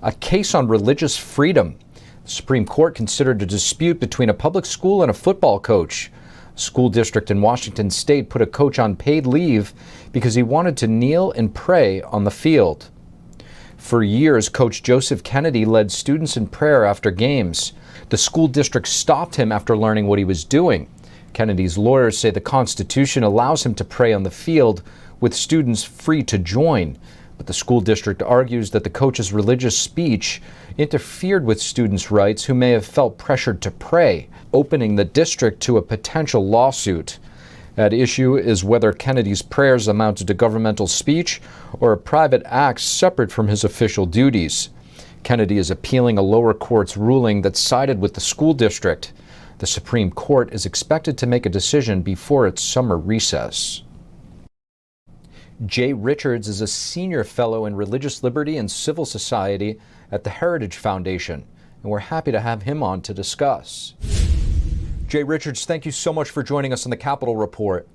A case on religious freedom. The Supreme Court considered a dispute between a public school and a football coach. A school district in Washington state put a coach on paid leave because he wanted to kneel and pray on the field. For years, Coach Joseph Kennedy led students in prayer after games. The school district stopped him after learning what he was doing. Kennedy's lawyers say the Constitution allows him to pray on the field, with students free to join. But the school district argues that the coach's religious speech interfered with students' rights who may have felt pressured to pray, opening the district to a potential lawsuit. At issue is whether Kennedy's prayers amounted to governmental speech or a private act separate from his official duties. Kennedy is appealing a lower court's ruling that sided with the school district. The Supreme Court is expected to make a decision before its summer recess. Jay Richards is a senior fellow in religious liberty and civil society at the Heritage Foundation, and we're happy to have him on to discuss. Jay Richards, thank you so much for joining us on the Capitol Report.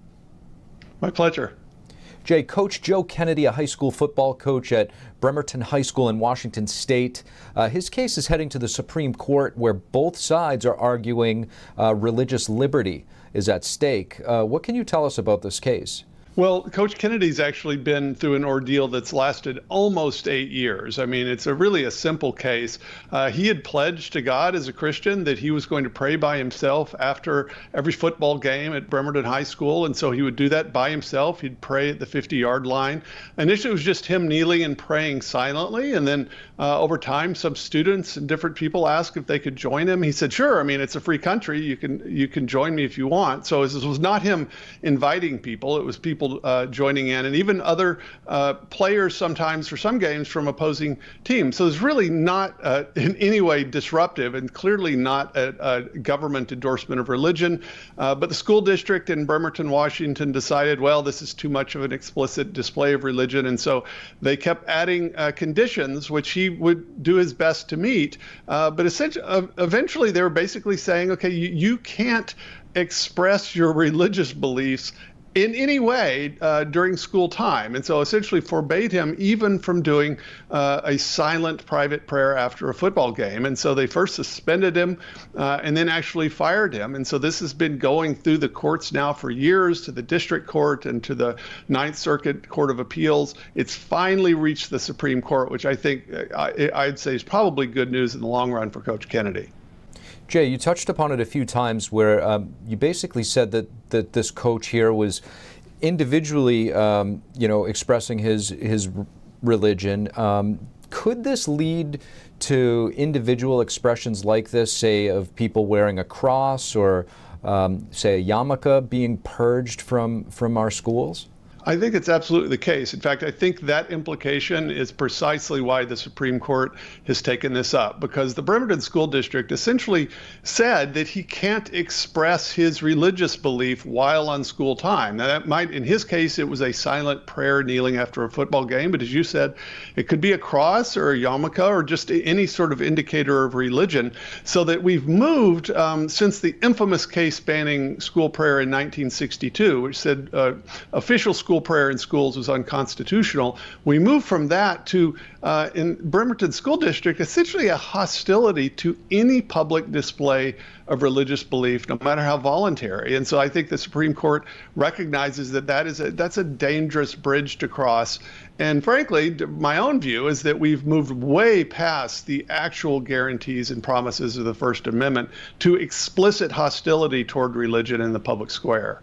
My pleasure. Jay, Coach Joe Kennedy, a high school football coach at Bremerton High School in Washington State, his case is heading to the Supreme Court, where both sides are arguing religious liberty is at stake. What can you tell us about this case? Well, Coach Kennedy's actually been through an ordeal that's lasted almost 8 years. I mean, it's really a simple case. He had pledged to God as a Christian that he was going to pray by himself after every football game at Bremerton High School, and so he would do that by himself. He'd pray at the 50-yard line. Initially, it was just him kneeling and praying silently, and then over time, some students and different people asked if they could join him. He said, "Sure. I mean, it's a free country. You can join me if you want." So this was not him inviting people. It was people joining in, and even other players sometimes for some games from opposing teams. So it's really not in any way disruptive, and clearly not a government endorsement of religion. But the school district in Bremerton, Washington decided, well, this is too much of an explicit display of religion, and so they kept adding conditions which he would do his best to meet. But essentially, eventually they were basically saying, okay, you can't express your religious beliefs in any way during school time, and so essentially forbade him even from doing a silent private prayer after a football game. And so they first suspended him and then actually fired him. And so this has been going through the courts now for years, to the district court and to the Ninth Circuit Court of Appeals. It's finally reached the Supreme Court, which I think I'd say is probably good news in the long run for Coach Kennedy. Jay, you touched upon it a few times where you basically said that this coach here was individually, expressing his religion. Could this lead to individual expressions like this, say, of people wearing a cross or, say, a yarmulke being purged from our schools? I think it's absolutely the case. In fact, I think that implication is precisely why the Supreme Court has taken this up, because the Bremerton School District essentially said that he can't express his religious belief while on school time. Now, that might, in his case, it was a silent prayer kneeling after a football game, but as you said, it could be a cross or a yarmulke or just any sort of indicator of religion, so that we've moved since the infamous case banning school prayer in 1962, which said official school prayer in schools was unconstitutional. We moved from that to, in Bremerton School District, essentially a hostility to any public display of religious belief, no matter how voluntary. And so I think the Supreme Court recognizes that that's a dangerous bridge to cross. And frankly, my own view is that we've moved way past the actual guarantees and promises of the First Amendment to explicit hostility toward religion in the public square.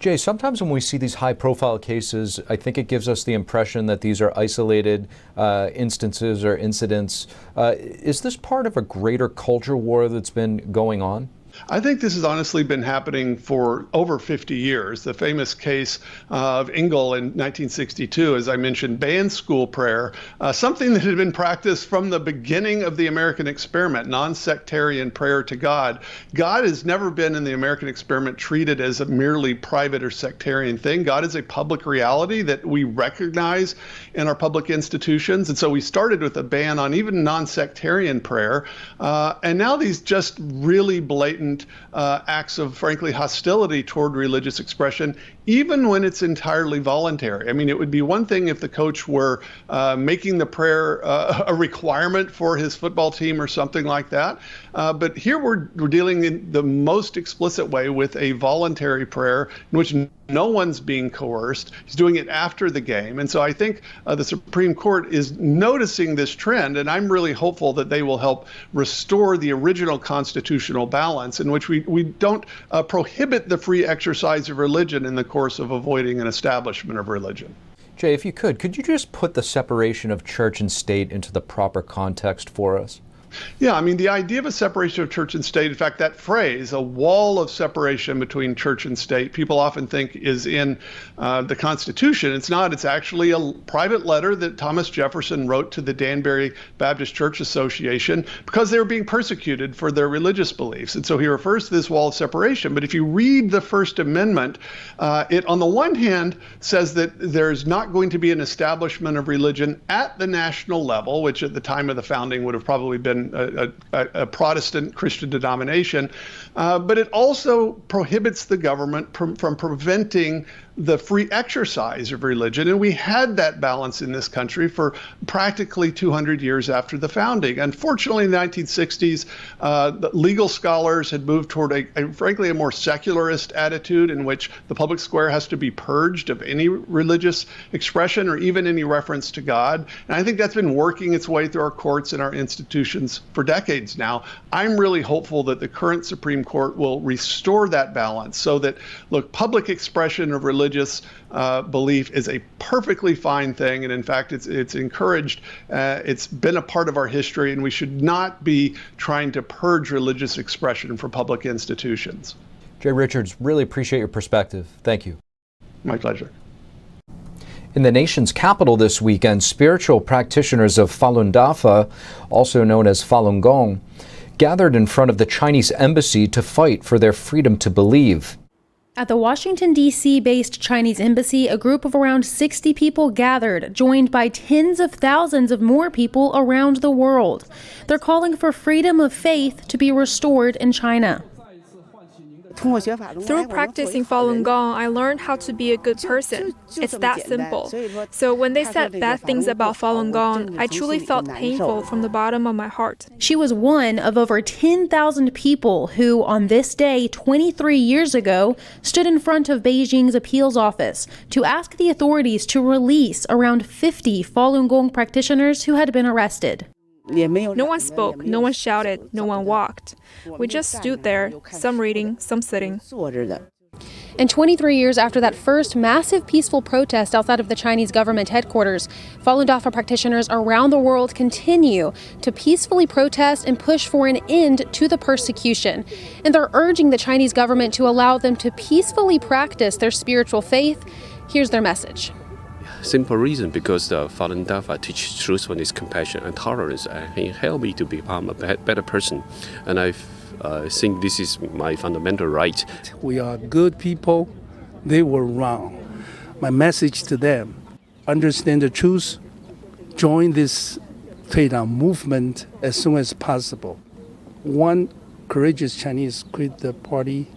Jay, sometimes when we see these high-profile cases, I think it gives us the impression that these are isolated instances or incidents. Is this part of a greater culture war that's been going on? I think this has honestly been happening for over 50 years. The famous case of Engel in 1962, as I mentioned, banned school prayer, something that had been practiced from the beginning of the American experiment, non-sectarian prayer to God. God has never been in the American experiment treated as a merely private or sectarian thing. God is a public reality that we recognize in our public institutions. And so we started with a ban on even non-sectarian prayer. And now these just really blatant acts of, frankly, hostility toward religious expression even when it's entirely voluntary. I mean, it would be one thing if the coach were making the prayer a requirement for his football team or something like that. But here we're dealing in the most explicit way with a voluntary prayer in which no one's being coerced. He's doing it after the game. And so I think the Supreme Court is noticing this trend, and I'm really hopeful that they will help restore the original constitutional balance in which we don't prohibit the free exercise of religion in the course of avoiding an establishment of religion. Jay, if you could you just put the separation of church and state into the proper context for us? Yeah, I mean, the idea of a separation of church and state, in fact, that phrase, a wall of separation between church and state, people often think is in the Constitution. It's not. It's actually a private letter that Thomas Jefferson wrote to the Danbury Baptist Church Association because they were being persecuted for their religious beliefs. And so he refers to this wall of separation. But if you read the First Amendment, it, on the one hand, says that there's not going to be an establishment of religion at the national level, which at the time of the founding would have probably been a Protestant Christian denomination, but it also prohibits the government from preventing the free exercise of religion. And we had that balance in this country for practically 200 years after the founding. Unfortunately, in the 1960s, the legal scholars had moved toward frankly, a more secularist attitude in which the public square has to be purged of any religious expression or even any reference to God. And I think that's been working its way through our courts and our institutions for decades now. I'm really hopeful that the current Supreme Court will restore that balance so that, look, public expression of religious belief is a perfectly fine thing, and in fact, it's encouraged. It's been a part of our history, and we should not be trying to purge religious expression from public institutions. Jay Richards, really appreciate your perspective. Thank you. My pleasure. In the nation's capital this weekend, spiritual practitioners of Falun Dafa, also known as Falun Gong, gathered in front of the Chinese embassy to fight for their freedom to believe. At the Washington, D.C.-based Chinese embassy, a group of around 60 people gathered, joined by tens of thousands of more people around the world. They're calling for freedom of faith to be restored in China. Through practicing Falun Gong, I learned how to be a good person. It's that simple. So when they said bad things about Falun Gong, I truly felt painful from the bottom of my heart. She was one of over 10,000 people who, on this day 23 years ago, stood in front of Beijing's appeals office to ask the authorities to release around 50 Falun Gong practitioners who had been arrested. No one spoke, no one shouted, no one walked. We just stood there, some reading, some sitting. And 23 years after that first massive peaceful protest outside of the Chinese government headquarters, Falun Dafa practitioners around the world continue to peacefully protest and push for an end to the persecution. And they're urging the Chinese government to allow them to peacefully practice their spiritual faith. Here's their message. Simple reason, because the Falun Dafa teaches truthfulness, compassion, and tolerance, and it helped me to become a better person. And I think this is my fundamental right. We are good people. They were wrong. My message to them: understand the truth. Join this freedom movement as soon as possible. One courageous Chinese quit the party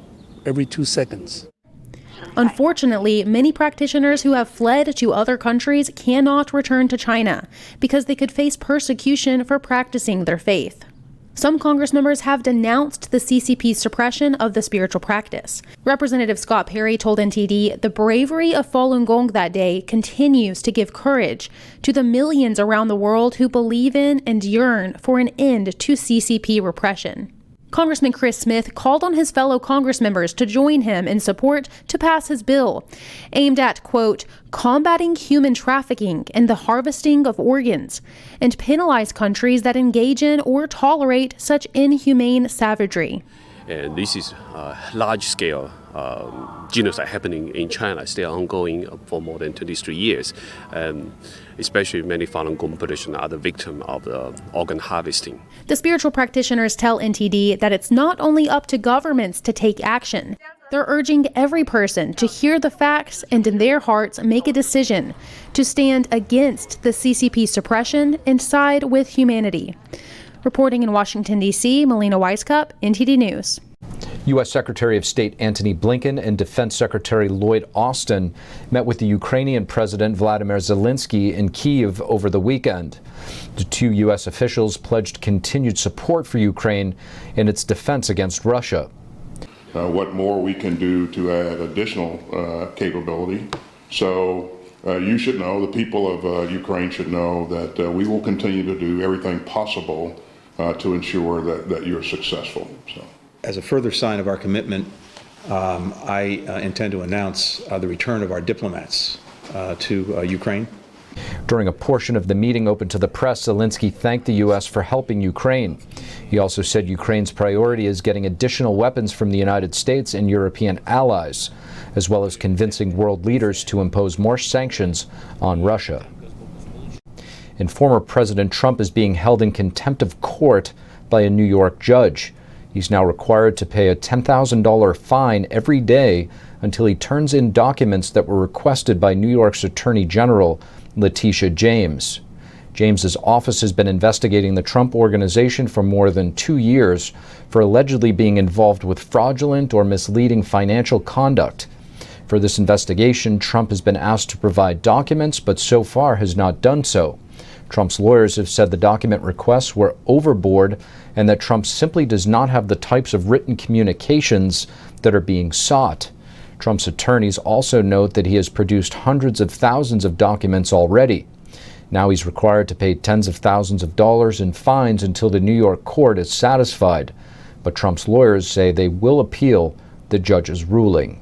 every 2 seconds. Unfortunately, many practitioners who have fled to other countries cannot return to China because they could face persecution for practicing their faith. Some Congress members have denounced the CCP's suppression of the spiritual practice. Representative Scott Perry told NTD the bravery of Falun Gong that day continues to give courage to the millions around the world who believe in and yearn for an end to CCP repression. Congressman Chris Smith called on his fellow Congress members to join him in support to pass his bill, aimed at, quote, combating human trafficking and the harvesting of organs, and penalize countries that engage in or tolerate such inhumane savagery. And this is large-scale genocide happening in China, still ongoing for more than 23 years. Especially many Falun Gong practitioners are the victim of organ harvesting. The spiritual practitioners tell NTD that it's not only up to governments to take action. They're urging every person to hear the facts and in their hearts make a decision to stand against the CCP suppression and side with humanity. Reporting in Washington, D.C., Melina Weiskup, NTD News. U.S. Secretary of State Antony Blinken and Defense Secretary Lloyd Austin met with the Ukrainian President Vladimir Zelensky in Kyiv over the weekend. The two U.S. officials pledged continued support for Ukraine in its defense against Russia. What more we can do to add additional capability. So you should know, the people of Ukraine should know that we will continue to do everything possible to ensure that you're successful. So. As a further sign of our commitment, I intend to announce the return of our diplomats to Ukraine. During a portion of the meeting open to the press, Zelensky thanked the U.S. for helping Ukraine. He also said Ukraine's priority is getting additional weapons from the United States and European allies, as well as convincing world leaders to impose more sanctions on Russia. And former President Trump is being held in contempt of court by a New York judge. He's now required to pay a $10,000 fine every day until he turns in documents that were requested by New York's Attorney General Letitia James. James's office has been investigating the Trump Organization for more than 2 years for allegedly being involved with fraudulent or misleading financial conduct. For this investigation, Trump has been asked to provide documents, but so far has not done so. Trump's lawyers have said the document requests were overboard and that Trump simply does not have the types of written communications that are being sought. Trump's attorneys also note that he has produced hundreds of thousands of documents already. Now he's required to pay tens of thousands of dollars in fines until the New York court is satisfied. But Trump's lawyers say they will appeal the judge's ruling.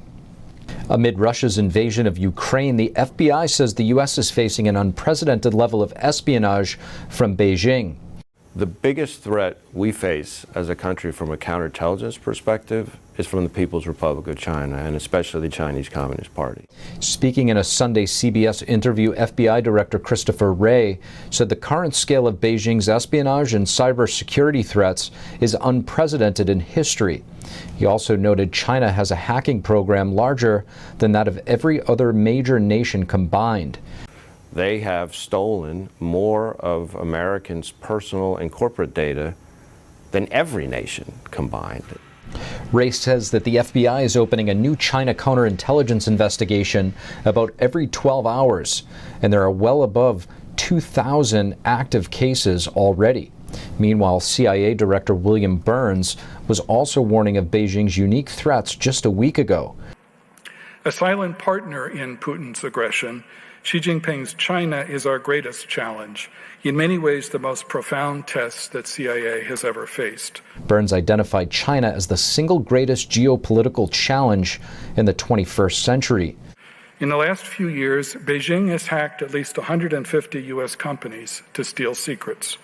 Amid Russia's invasion of Ukraine, the FBI says the U.S. is facing an unprecedented level of espionage from Beijing. The biggest threat we face as a country from a counterintelligence perspective is from the People's Republic of China, and especially the Chinese Communist Party. Speaking in a Sunday CBS interview, FBI Director Christopher Wray said the current scale of Beijing's espionage and cybersecurity threats is unprecedented in history. He also noted China has a hacking program larger than that of every other major nation combined. They have stolen more of Americans' personal and corporate data than every nation combined. Wray says that the FBI is opening a new China counterintelligence investigation about every 12 hours, and there are well above 2,000 active cases already. Meanwhile, CIA Director William Burns was also warning of Beijing's unique threats just a week ago. A silent partner in Putin's aggression, Xi Jinping's China is our greatest challenge, in many ways the most profound test that CIA has ever faced. Burns identified China as the single greatest geopolitical challenge in the 21st century. In the last few years, Beijing has hacked at least 150 U.S. companies to steal secrets.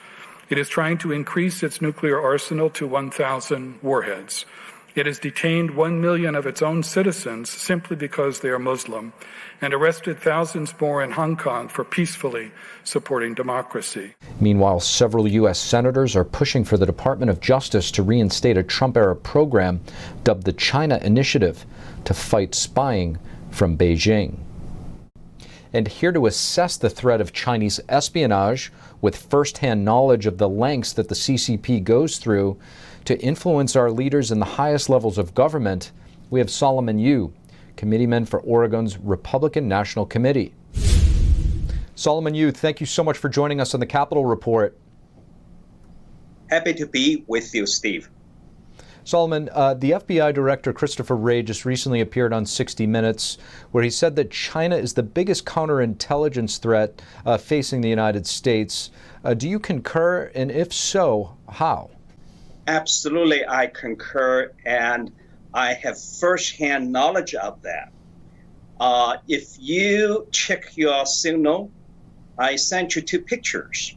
It is trying to increase its nuclear arsenal to 1,000 warheads. It has detained 1 million of its own citizens simply because they are Muslim, and arrested thousands more in Hong Kong for peacefully supporting democracy. Meanwhile, several U.S. senators are pushing for the Department of Justice to reinstate a Trump-era program dubbed the China Initiative to fight spying from Beijing. And here to assess the threat of Chinese espionage with first-hand knowledge of the lengths that the CCP goes through to influence our leaders in the highest levels of government, we have Solomon Yu, committeeman for Oregon's Republican National Committee. Solomon Yu, thank you so much for joining us on the Capitol Report. Happy to be with you, Steve. Solomon, the FBI Director Christopher Wray just recently appeared on 60 Minutes, where he said that China is the biggest counterintelligence threat facing the United States. Do you concur? And if so, how? Absolutely, I concur, and I have first-hand knowledge of that. If you check your signal, I sent you 2 pictures.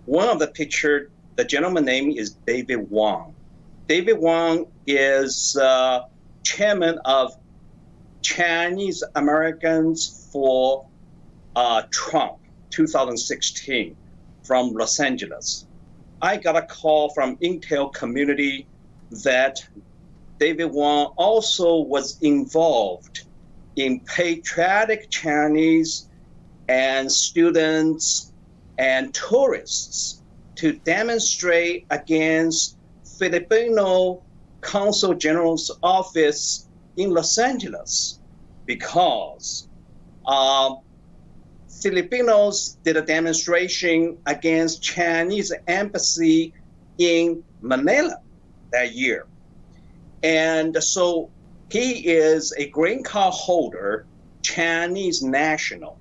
One of the pictures, the gentleman's name is David Wang. David Wang is chairman of Chinese Americans for Trump 2016 from Los Angeles. I got a call from Intel community that David Wang also was involved in patriotic Chinese and students and tourists to demonstrate against Filipino Consul General's office in Los Angeles because Filipinos did a demonstration against Chinese embassy in Manila that year. And so he is a green card holder, Chinese national.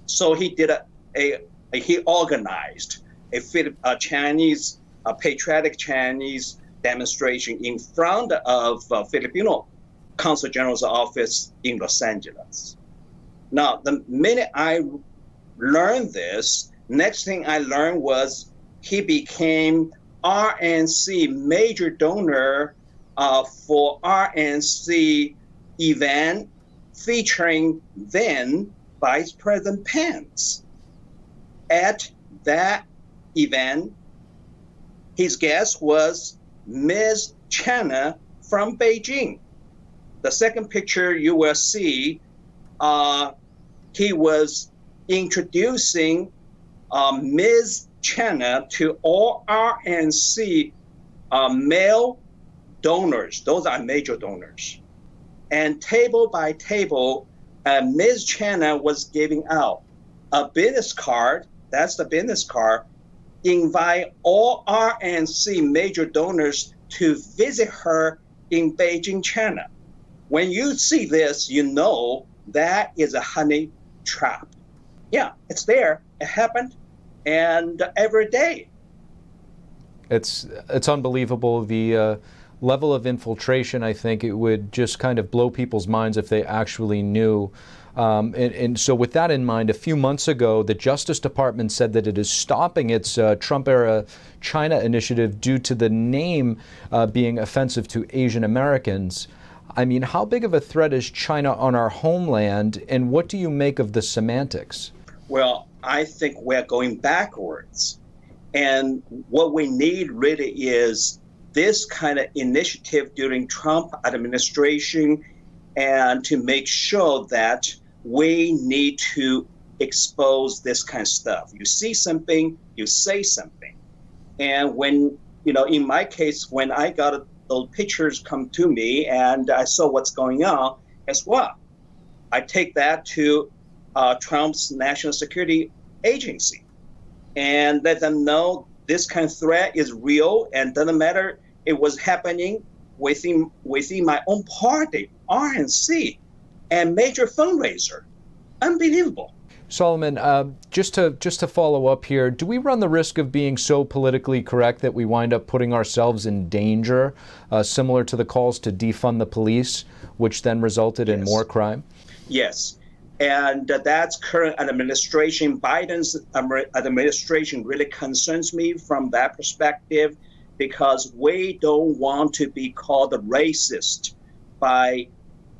So he did he organized a Chinese, patriotic Chinese demonstration in front of Filipino Consul General's office in Los Angeles. Now, the minute I learned this, next thing I learned was he became RNC major donor for RNC event featuring then Vice President Pence. At that event, his guest was Ms. China from Beijing. The second picture you will see, he was introducing Ms. China to all RNC male donors. Those are major donors. And table by table, Ms. China was giving out a business card. That's the business card. Invite all RNC major donors to visit her in Beijing, China. When you see this, you know that is a honey trap. Yeah, it's there. It happened, and every day. It's unbelievable. The level of infiltration, I think it would just kind of blow people's minds if they actually knew. And so with that in mind, a few months ago, the Justice Department said that it is stopping its Trump-era China initiative due to the name being offensive to Asian Americans. I mean, how big of a threat is China on our homeland, and what do you make of the semantics? Well, I think we're going backwards. And what we need really is this kind of initiative during Trump administration, and to make sure that we need to expose this kind of stuff. You see something, you say something. And when, in my case, when I got those pictures come to me and I saw what's going on, guess what? I take that to Trump's National Security Agency and let them know this kind of threat is real and doesn't matter. It was happening within my own party, RNC, and major fundraiser. Unbelievable. Solomon, just to follow up here, do we run the risk of being so politically correct that we wind up putting ourselves in danger, similar to the calls to defund the police, which then resulted in more crime? Yes. And that's current administration. Biden's administration really concerns me from that perspective, because we don't want to be called a racist by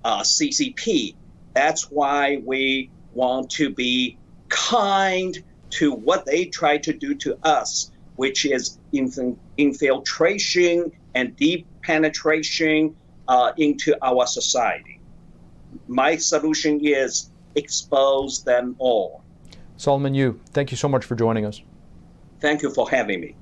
CCP. That's why we want to be kind to what they try to do to us, which is infiltration and deep penetration into our society. My solution is expose them all. Solomon Yu, thank you so much for joining us. Thank you for having me.